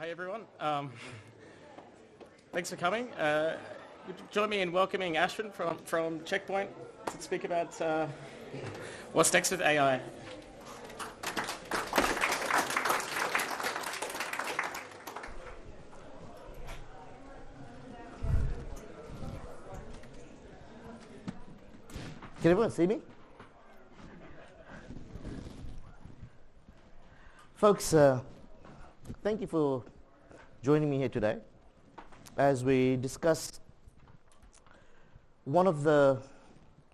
Hi everyone. Thanks for coming. Would you join me in welcoming Ashwin from Checkpoint to speak about what's next with AI. Can everyone see me? Folks, thank you for joining me here today as we discuss one of the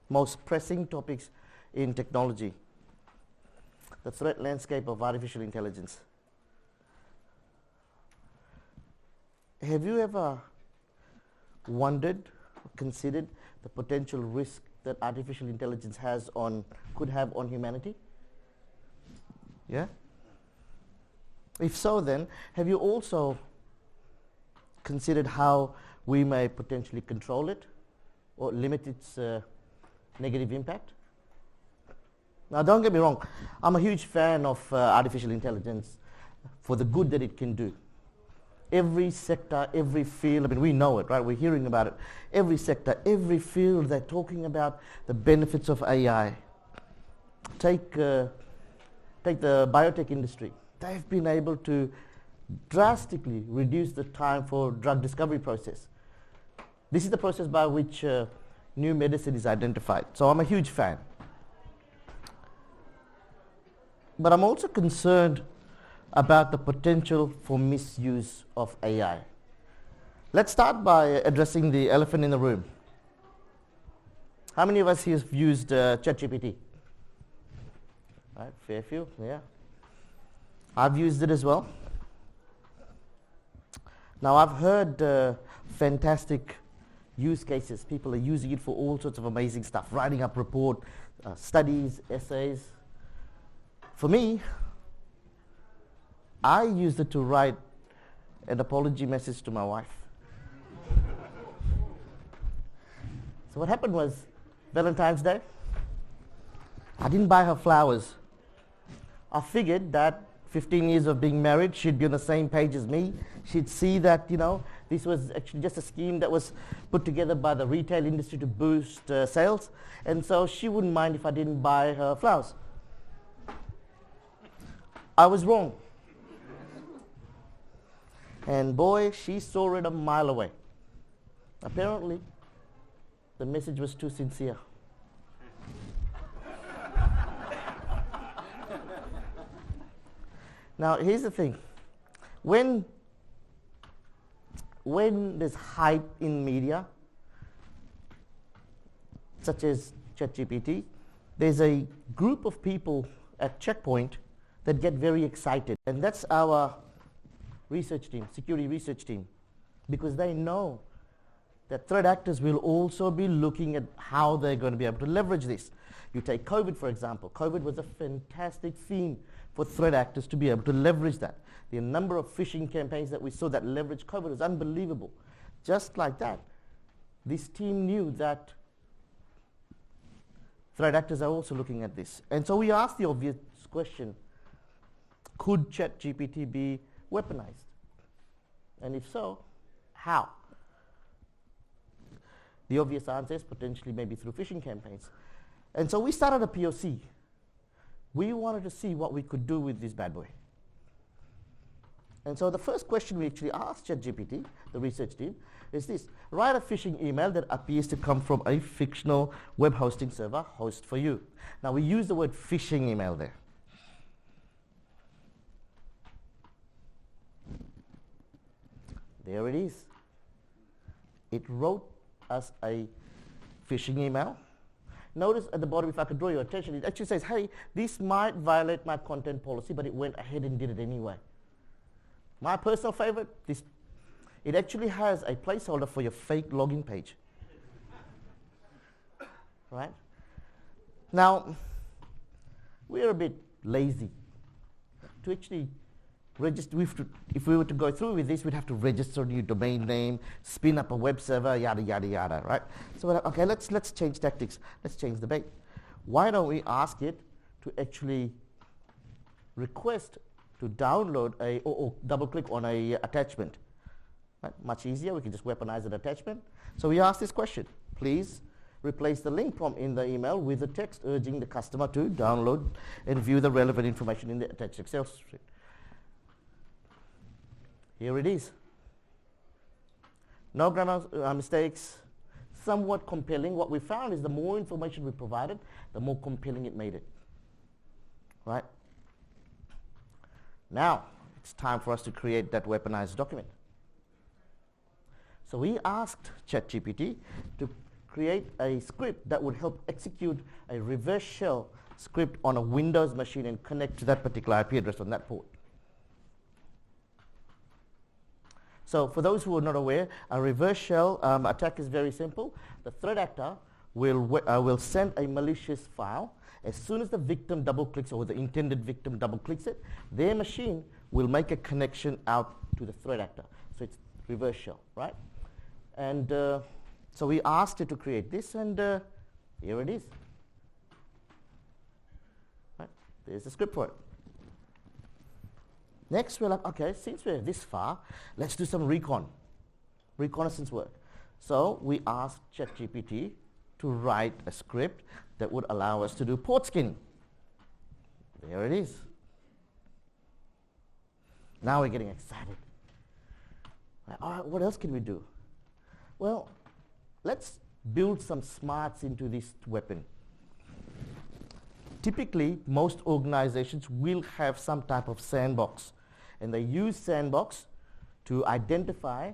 most pressing topics in technology, the threat landscape of artificial intelligence. Have you ever wondered, considered the potential risk that artificial intelligence could have on humanity? Yeah? If so, then, have you also considered how we may potentially control it or limit its negative impact? Now, don't get me wrong, I'm a huge fan of artificial intelligence for the good that it can do. Every sector, every field, I mean, we know it, right? We're hearing about it. Every sector, every field, they're talking about the benefits of AI. Take the biotech industry. They've been able to drastically reduce the time for drug discovery process. This is the process by which new medicine is identified. So I'm a huge fan. But I'm also concerned about the potential for misuse of AI. Let's start by addressing the elephant in the room. How many of us here have used ChatGPT? Right, fair few, yeah. I've used it as well. Now I've heard fantastic use cases. People are using it for all sorts of amazing stuff, writing up report, studies, essays. For me, I used it to write an apology message to my wife. So what happened was, Valentine's Day, I didn't buy her flowers. I figured that 15 years of being married, she'd be on the same page as me. She'd see that, this was actually just a scheme that was put together by the retail industry to boost sales. And so she wouldn't mind if I didn't buy her flowers. I was wrong. And boy, she saw it a mile away. Apparently, the message was too sincere. Now, here's the thing. When there's hype in media, such as ChatGPT, there's a group of people at Checkpoint that get very excited. And that's our research team, security research team, because they know that threat actors will also be looking at how they're going to be able to leverage this. You take COVID, for example. COVID was a fantastic theme for threat actors to be able to leverage that. The number of phishing campaigns that we saw that leveraged COVID was unbelievable. Just like that, this team knew that threat actors are also looking at this. And so we asked the obvious question, could ChatGPT be weaponized? And if so, how? The obvious answer is potentially maybe through phishing campaigns. And so we started a POC. We wanted to see what we could do with this bad boy. And so the first question we actually asked ChatGPT, the research team, is this: write a phishing email that appears to come from a fictional web hosting server host for you. Now we use the word phishing email there. There it is. It wrote us a phishing email. Notice at the bottom, if I could draw your attention, it actually says, hey, this might violate my content policy, but it went ahead and did it anyway. My personal favorite, it actually has a placeholder for your fake login page. Right? Now, we're a bit lazy to actually register. If we were to go through with this, we'd have to register a new domain name, spin up a web server, yada, yada, yada, right? So we're like, okay, let's change tactics. Let's change the bait. Why don't we ask it to actually request to download or double click on a attachment. Right? Much easier, we can just weaponize an attachment. So we ask this question, please replace the link from in the email with a text urging the customer to download and view the relevant information in the attached Excel sheet. Here it is. No grammar mistakes, somewhat compelling. What we found is the more information we provided, the more compelling it made it. Right? Now, it's time for us to create that weaponized document. So we asked ChatGPT to create a script that would help execute a reverse shell script on a Windows machine and connect to that particular IP address on that port. So for those who are not aware, a reverse shell attack is very simple. The threat actor will send a malicious file. As soon as the victim double clicks, or the intended victim double clicks it, their machine will make a connection out to the threat actor. So it's reverse shell, right? And so we asked it to create this, and here it is. Right? There's the script for it. Next, we're like, okay, since we're this far, let's do some reconnaissance work. So we asked ChatGPT to write a script that would allow us to do port scanning. There it is. Now we're getting excited. All right, what else can we do? Well, let's build some smarts into this weapon. Typically, most organizations will have some type of sandbox, and they use sandbox to identify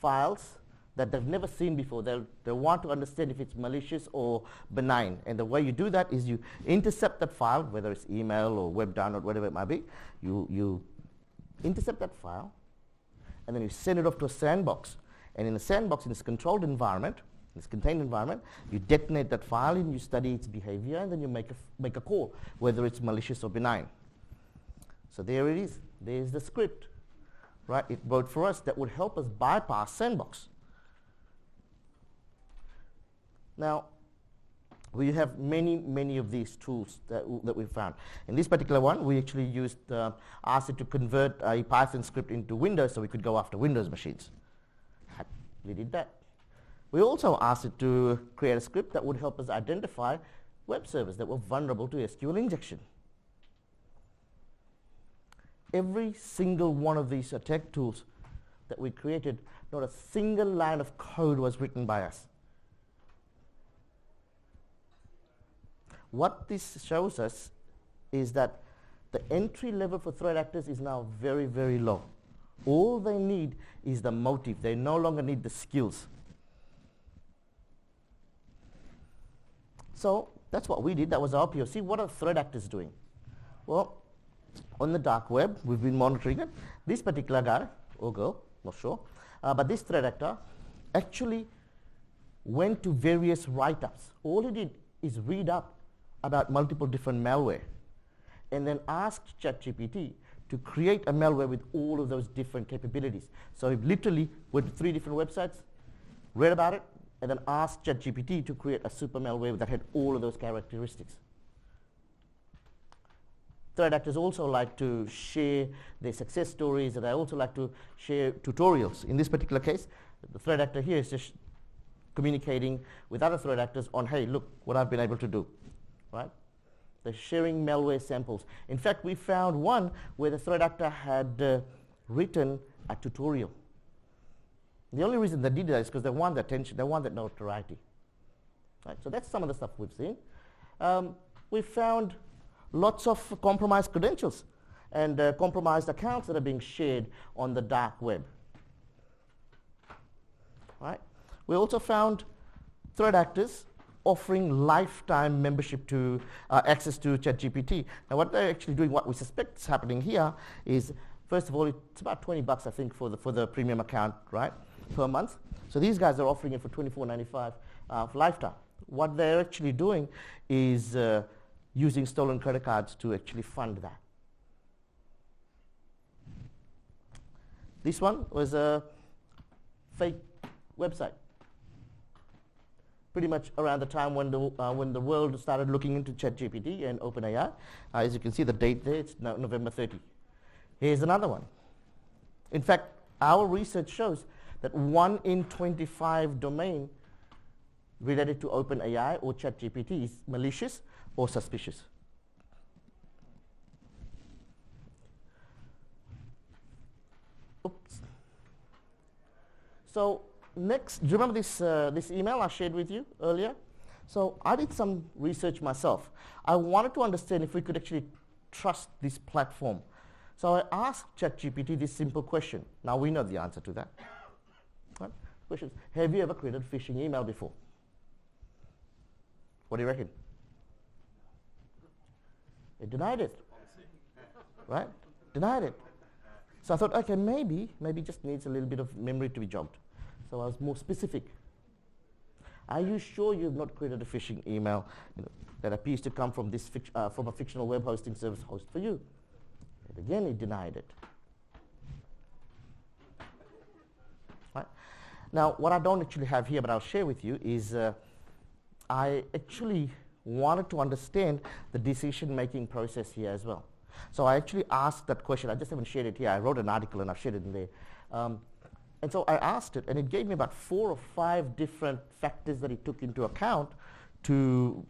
files that they've never seen before. They want to understand if it's malicious or benign. And the way you do that is you intercept that file, whether it's email or web download, whatever it might be. You intercept that file, and then you send it off to a sandbox. And in the sandbox, in this controlled environment, this contained environment, you detonate that file and you study its behavior, and then you make a call, whether it's malicious or benign. So there it is. There's the script. Right? It wrote for us that would help us bypass sandbox. Now, we have many of these tools that we found. In this particular one, we actually asked it to convert a Python script into Windows so we could go after Windows machines. We did that. We also asked it to create a script that would help us identify web servers that were vulnerable to SQL injection. Every single one of these attack tools that we created, not a single line of code was written by us. What this shows us is that the entry level for threat actors is now very, very low. All they need is the motive. They no longer need the skills. So that's what we did. That was our POC. What are threat actors doing? Well, on the dark web, we've been monitoring it. This particular guy, or girl, not sure, but this threat actor actually went to various write-ups. All he did is read up about multiple different malware and then asked ChatGPT to create a malware with all of those different capabilities. So he literally went to 3 different websites, read about it, and then asked ChatGPT to create a super malware that had all of those characteristics. Threat actors also like to share their success stories, and they also like to share tutorials. In this particular case, the threat actor here is just communicating with other threat actors on, hey, look what I've been able to do, right? They're sharing malware samples. In fact, we found one where the threat actor had written a tutorial. The only reason they did that is because they want the attention, they want that notoriety. Right? So that's some of the stuff we've seen. We found lots of compromised credentials and compromised accounts that are being shared on the dark web. Right? We also found threat actors offering lifetime membership to access to ChatGPT. Now what they're actually doing, what we suspect is happening here is, first of all, it's about $20 I think for the premium account, right, per month. So these guys are offering it for $24.95 for lifetime. What they're actually doing is using stolen credit cards to actually fund that. This one was a fake website. Pretty much around the time when the world started looking into ChatGPT and OpenAI. As you can see, the date there, it's November 30. Here's another one. In fact, our research shows that 1 in 25 domain related to OpenAI or ChatGPT is malicious or suspicious. Oops. So next, do you remember this email I shared with you earlier? So I did some research myself. I wanted to understand if we could actually trust this platform. So I asked ChatGPT this simple question. Now we know the answer to that. Right? Question is, have you ever created a phishing email before? What do you reckon? It denied it. Right? Denied it. So I thought, okay, maybe just needs a little bit of memory to be jogged. So I was more specific. Are you sure you've not created a phishing email that appears to come from this from a fictional web hosting service host for you? And again, it denied it. Right? Now, what I don't actually have here, but I'll share with you, is I actually wanted to understand the decision-making process here as well. So I actually asked that question. I just haven't shared it here. I wrote an article and I've shared it in there. And so I asked it, and it gave me about 4 or 5 different factors that it took into account for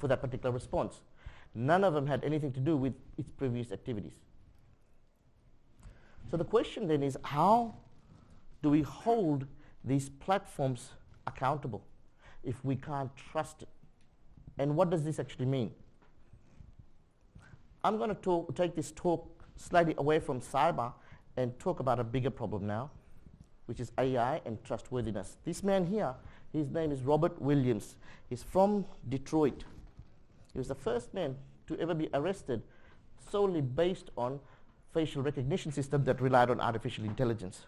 that particular response. None of them had anything to do with its previous activities. So the question then is, how do we hold these platforms accountable if we can't trust it? And what does this actually mean? I'm going to take this talk slightly away from cyber and talk about a bigger problem now, which is AI and trustworthiness. This man here, his name is Robert Williams. He's from Detroit. He was the first man to ever be arrested solely based on facial recognition system that relied on artificial intelligence.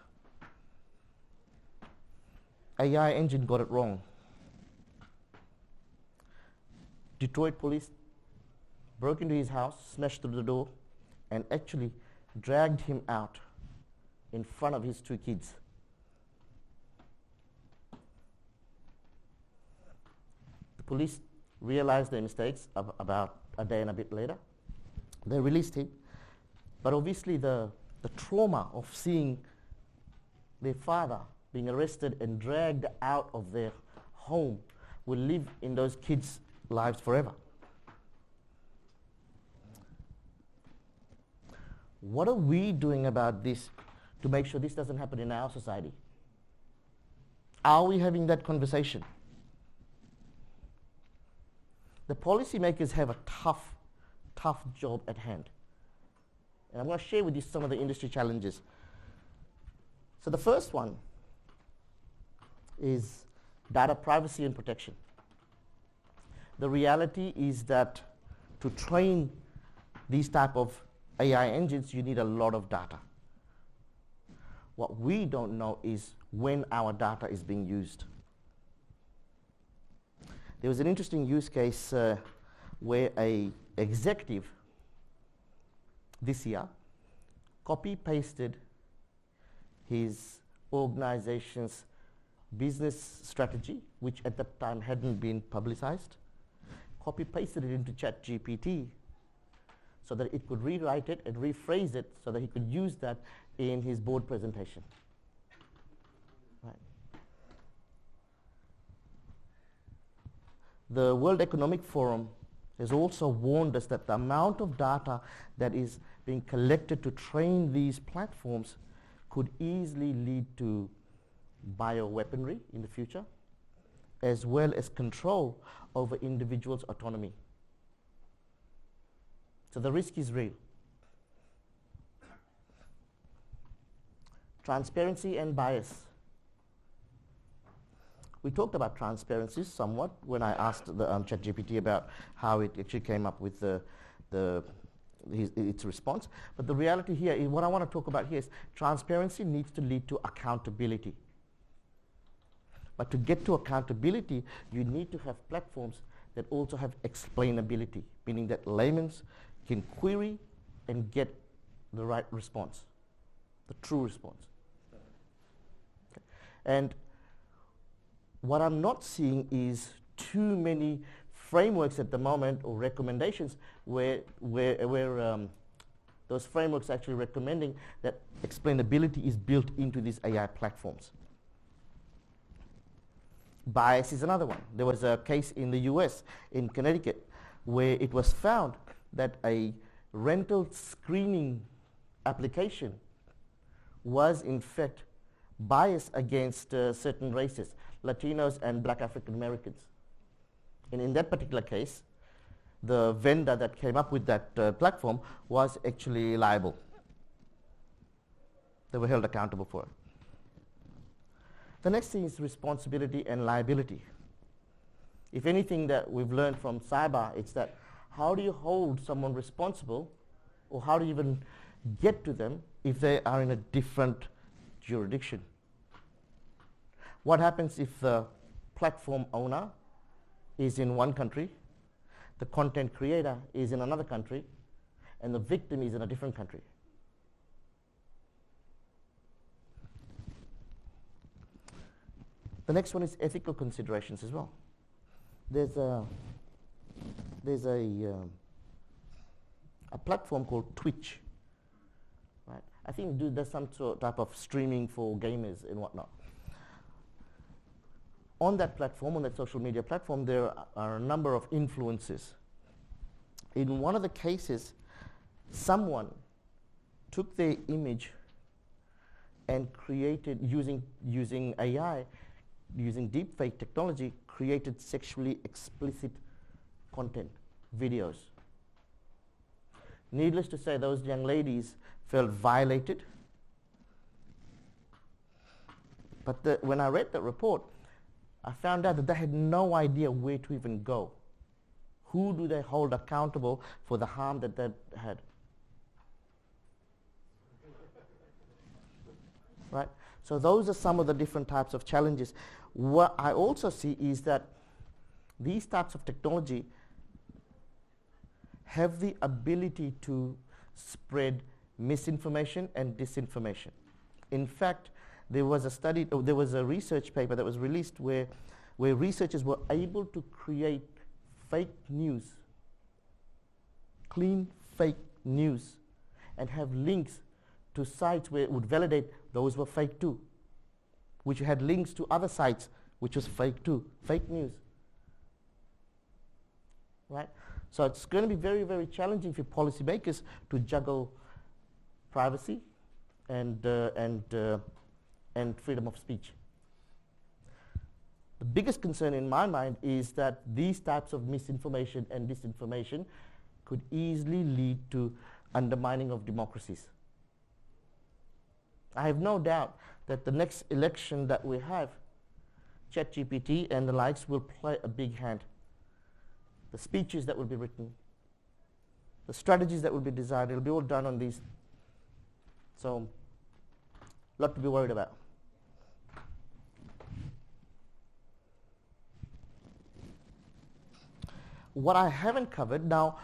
AI engine got it wrong. Detroit police broke into his house, smashed through the door, and actually dragged him out in front of his 2 kids. The police realized their mistakes about a day and a bit later. They released him, but obviously the trauma of seeing their father being arrested and dragged out of their home will live in those kids' lives forever. What are we doing about this to make sure this doesn't happen in our society? Are we having that conversation? The policymakers have a tough job at hand. And I'm going to share with you some of the industry challenges. So the first one is data privacy and protection. The reality is that to train these type of AI engines, you need a lot of data. What we don't know is when our data is being used. There was an interesting use case where an executive this year copy-pasted his organization's business strategy, which at that time hadn't been publicized, copy-pasted it into ChatGPT so that it could rewrite it and rephrase it so that he could use that in his board presentation. Right. The World Economic Forum has also warned us that the amount of data that is being collected to train these platforms could easily lead to bioweaponry in the future, as well as control over individuals' autonomy. So the risk is real. Transparency and bias. We talked about transparency somewhat when I asked the ChatGPT about how it actually came up with its response. But the reality here is, what I want to talk about here is transparency needs to lead to accountability. But to get to accountability, you need to have platforms that also have explainability, meaning that laymen can query and get the right response, the true response. Okay. And what I'm not seeing is too many frameworks at the moment or recommendations where Those frameworks actually recommending that explainability is built into these AI platforms. Bias is another one. There was a case in the US, in Connecticut, where it was found that a rental screening application was in fact biased against certain races, Latinos and Black African Americans. And in that particular case, the vendor that came up with that platform was actually liable. They were held accountable for it. The next thing is responsibility and liability. If anything that we've learned from cyber, it's that how do you hold someone responsible, or how do you even get to them if they are in a different jurisdiction? What happens if the platform owner is in one country, the content creator is in another country, and the victim is in a different country? The next one is ethical considerations as well. There's a platform called Twitch, right? I think there's some sort of type of streaming for gamers and whatnot. On that platform, on that social media platform, there are a number of influencers. In one of the cases, someone took their image and created, using AI, using deepfake technology, created sexually explicit content, videos. Needless to say, those young ladies felt violated. But when I read the report, I found out that they had no idea where to even go. Who do they hold accountable for the harm that they had? Right? So those are some of the different types of challenges. What I also see is that these types of technology have the ability to spread misinformation and disinformation. In fact, there was a study, there was a research paper that was released where researchers were able to create fake news, clean fake news, and have links to sites where it would validate those were fake too, which had links to other sites which was fake too, fake news. Right? So it's going to be very, very challenging for policymakers to juggle privacy and freedom of speech. The biggest concern in my mind is that these types of misinformation and disinformation could easily lead to undermining of democracies. I have no doubt that the next election that we have, ChatGPT and the likes will play a big hand. The speeches that will be written, the strategies that will be designed, it will be all done on these. So, a lot to be worried about. What I haven't covered now,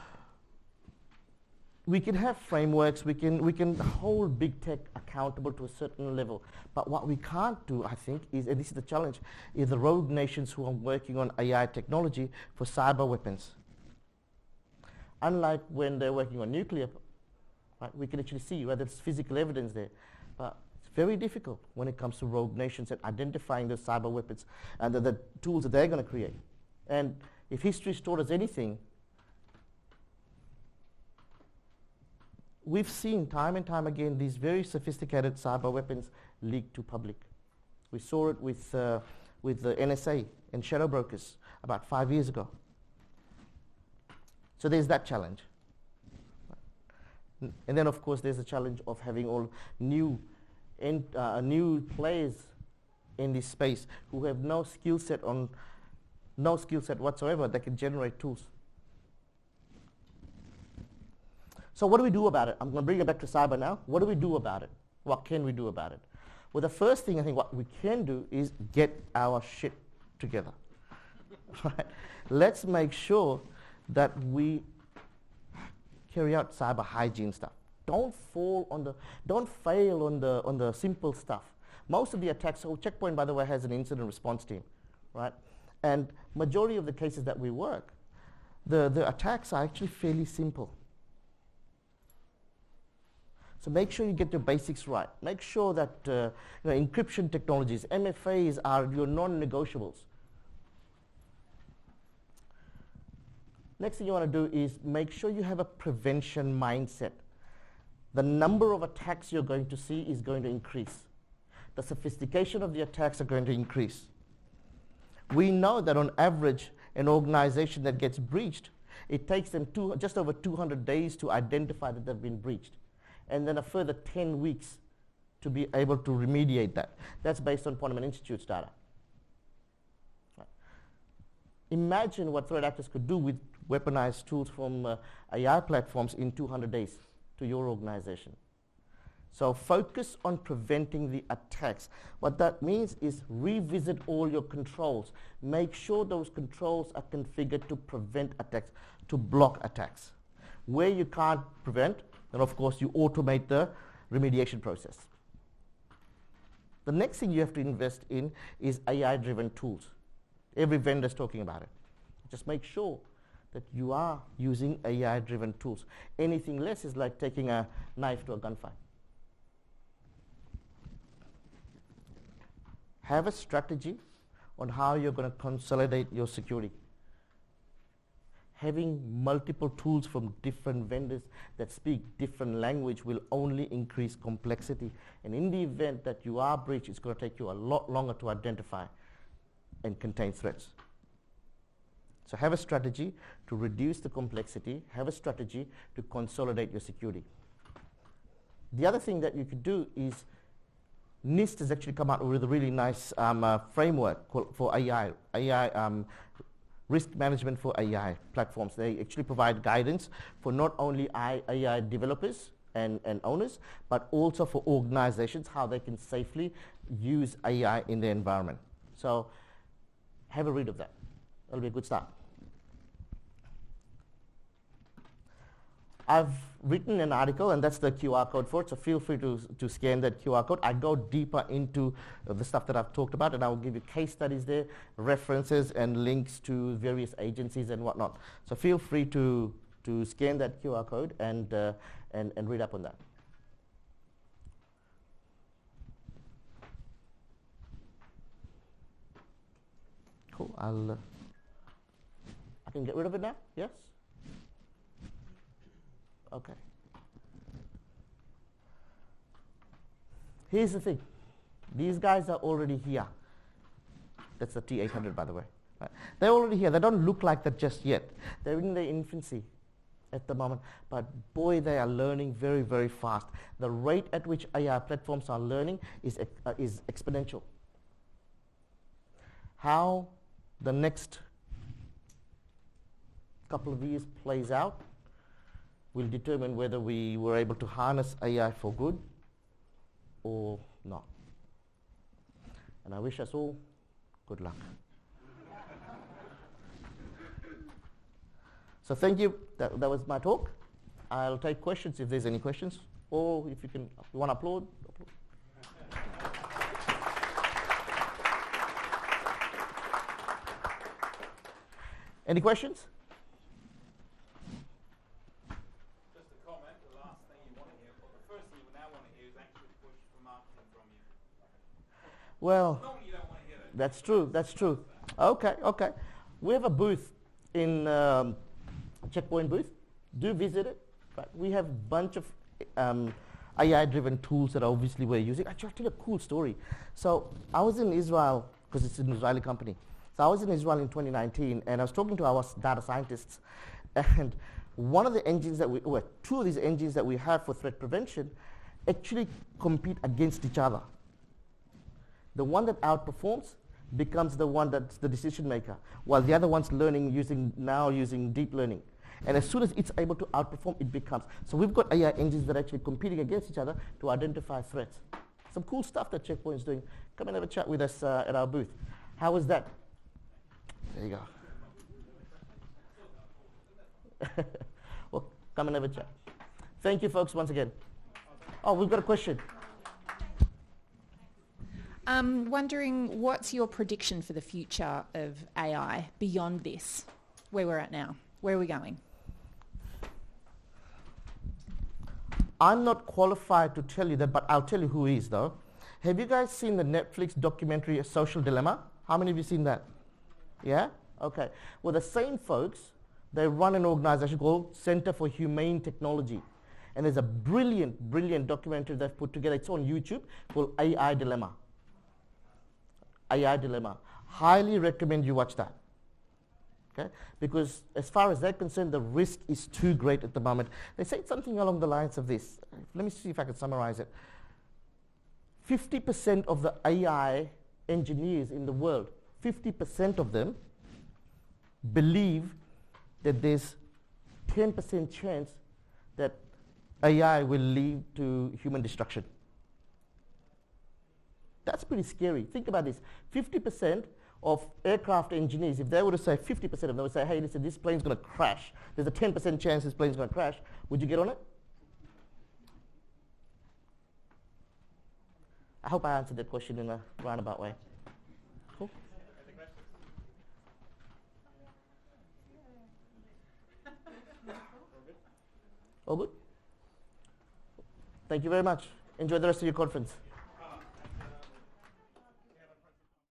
we can have frameworks, we can hold big tech accountable to a certain level, but what we can't do, I think, is, and this is the challenge, is the rogue nations who are working on AI technology for cyber weapons. Unlike when they're working on nuclear, right, we can actually see whether there's physical evidence there, but it's very difficult when it comes to rogue nations and identifying those cyber weapons and the tools that they're going to create. And if history's taught us anything, we've seen time and time again these very sophisticated cyber weapons leaked to public. We saw it with the NSA and shadow brokers about 5 years ago. So there's that challenge. And then of course there's the challenge of having all new players in this space who have no skill set whatsoever that can generate tools. So what do we do about it? I'm going to bring it back to cyber now. What do we do about it? What can we do about it? Well, the first thing I think what we can do is get our shit together. Right? Let's make sure that we carry out cyber hygiene stuff. Don't fail on the simple stuff. Most of the attacks, so Checkpoint, by the way, has an incident response team, right? And majority of the cases that we work, the attacks are actually fairly simple. So make sure you get your basics right. Make sure that encryption technologies, MFAs are your non-negotiables. Next thing you want to do is make sure you have a prevention mindset. The number of attacks you're going to see is going to increase. The sophistication of the attacks are going to increase. We know that on average, an organization that gets breached, it takes them just over 200 days to identify that they've been breached, and then a further 10 weeks to be able to remediate that. That's based on Poneman Institute's data. Right. Imagine what threat actors could do with weaponized tools from AI platforms in 200 days to your organization. So focus on preventing the attacks. What that means is revisit all your controls. Make sure those controls are configured to prevent attacks, to block attacks. Where you can't prevent, then of course you automate the remediation process. The next thing you have to invest in is AI-driven tools. Every vendor is talking about it. Just make sure that you are using AI-driven tools. Anything less is like taking a knife to a gunfight. Have a strategy on how you're going to consolidate your security. Having multiple tools from different vendors that speak different language will only increase complexity. And in the event that you are breached, it's going to take you a lot longer to identify and contain threats. So have a strategy to reduce the complexity. Have a strategy to consolidate your security. The other thing that you could do is NIST has actually come out with a really nice framework for AI risk management for AI platforms. They actually provide guidance for not only AI developers and owners, but also for organizations, how they can safely use AI in their environment. So have a read of that. That'll be a good start. I've written an article, and that's the QR code for it, so feel free to scan that QR code. I go deeper into the stuff that I've talked about, and I will give you case studies there, references, and links to various agencies and whatnot. So feel free to scan that QR code and read up on that. Cool. I can get rid of it now? Yes? Okay. Here's the thing. These guys are already here. That's the T800, by the way. Right. They're already here. They don't look like that just yet. They're in their infancy at the moment. But boy, they are learning very, very fast. The rate at which AI platforms are learning is exponential. How the next couple of years plays out will determine whether we were able to harness AI for good or not. And I wish us all good luck. So thank you. That was my talk. I'll take questions if there's any questions, or if you want to applaud. Any questions? Well, that's true. That's true. Okay. We have a booth in Checkpoint booth. Do visit it. Right. We have a bunch of AI-driven tools that obviously we're using. Actually, I'll tell you a cool story. So I was in Israel, because it's an Israeli company. So I was in Israel in 2019, and I was talking to our data scientists, and one of the engines that two of these engines that we have for threat prevention actually compete against each other. The one that outperforms becomes the one that's the decision maker, while the other one's using deep learning. And as soon as it's able to outperform, it becomes. So we've got AI engines that are actually competing against each other to identify threats. Some cool stuff that Checkpoint's doing. Come and have a chat with us at our booth. How was that? There you go. Well, come and have a chat. Thank you, folks, once again. Oh, we've got a question. Wondering, what's your prediction for the future of AI beyond this, where we're at now? Where are we going? I'm not qualified to tell you that, but I'll tell you who is though. Have you guys seen the Netflix documentary A Social Dilemma? How many of you seen that? Yeah? Okay. Well, the same folks, they run an organization called Center for Humane Technology. And there's a brilliant, brilliant documentary they've put together. It's on YouTube called AI Dilemma. AI Dilemma. Highly recommend you watch that. Okay? Because as far as they're concerned, the risk is too great at the moment. They say something along the lines of this. Let me see if I can summarize it. 50% of the AI engineers in the world, 50% of them believe that there's 10% chance that AI will lead to human destruction. That's pretty scary. Think about this. 50% of aircraft engineers, if they were to say 50% of them would say, hey, listen, this plane's going to crash. There's a 10% chance this plane's going to crash. Would you get on it? I hope I answered that question in a roundabout way. Cool. All good? Thank you very much. Enjoy the rest of your conference.